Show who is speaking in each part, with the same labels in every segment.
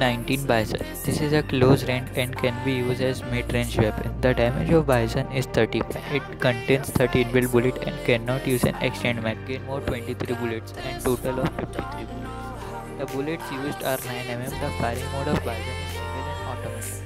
Speaker 1: 19 Bison. This is a close range and can be used as mid-range weapon. The damage of Bison is 35. It contains 30 inbuilt bullets and cannot use an extended mag. Gain more 23 bullets and total of 53 bullets. The bullets used are 9mm. The firing mode of Bison is single and automatic.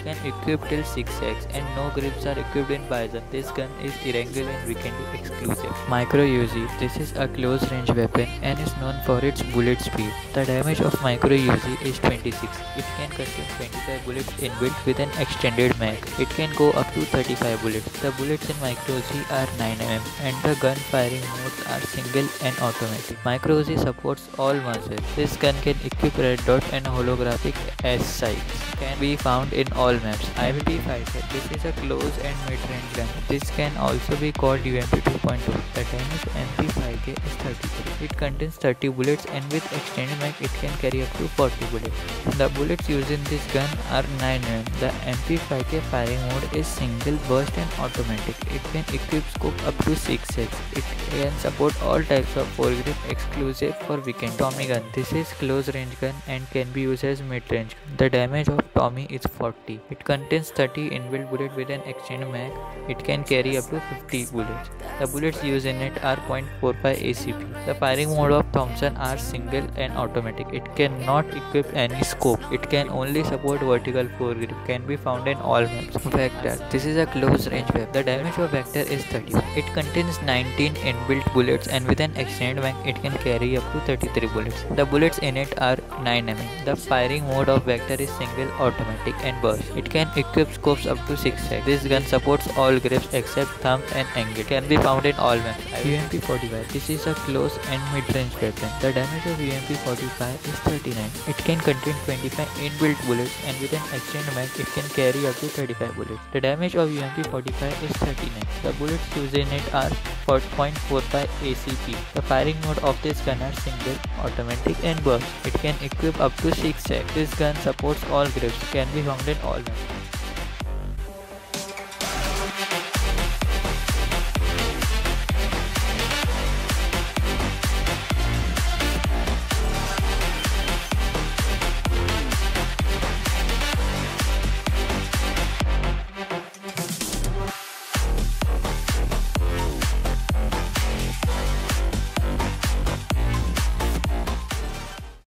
Speaker 1: Can equip till 6x and no grips are equipped in Bison. This gun is irregular and weekend exclusive. Micro Uzi. This is a close range weapon and is known for its bullet speed. The damage of Micro Uzi is 26. It can contain 25 bullets inbuilt with an extended mag. It can go up to 35 bullets. The bullets in Micro Uzi are 9mm and the gun firing modes are single and automatic. Micro Uzi supports all muzzles. This gun can equip red dot and holographic S sights. Can be found in all maps. IVP Fighter. This is a close and mid-range gun. This can also be called UMP 2.2. The damage MP5K is 33. It contains 30 bullets and with extended mag it can carry up to 40 bullets. The bullets used in this gun are 9mm. The MP5K firing mode is single burst and automatic. It can equip scope up to 6x. It can support all types of foregrip exclusive for weekend. Tommy gun. This is close range gun and can be used as mid-range. The damage of Tommy is 40. It contains 30 inbuilt bullets with an extended mag. It can carry up to 50 bullets. The bullets used in it are .45 ACP. The firing mode of Thompson are single and automatic. It cannot equip any scope. It can only support vertical foregrip. Can be found in all maps. Vector. This is a close range weapon. The damage of Vector is 30. It contains 19 inbuilt bullets and with an extended mag it can carry up to 33 bullets. The bullets in it are 9mm. The firing mode of Vector is single, automatic and burst. It can equip scopes up to 6x. This gun supports all grips except thumb and angle. Can be found in all maps. UMP 45. This is a close and mid-range weapon. The damage of UMP 45 is 39. It can contain 25 inbuilt bullets and with an extended mag it can carry up to 35 bullets. The damage of UMP 45 is 39. The bullets used in it are .45 ACP. The firing mode of this gun are single, automatic and burst. It can equip up to 6x. This gun supports all grips. Can be found in all maps.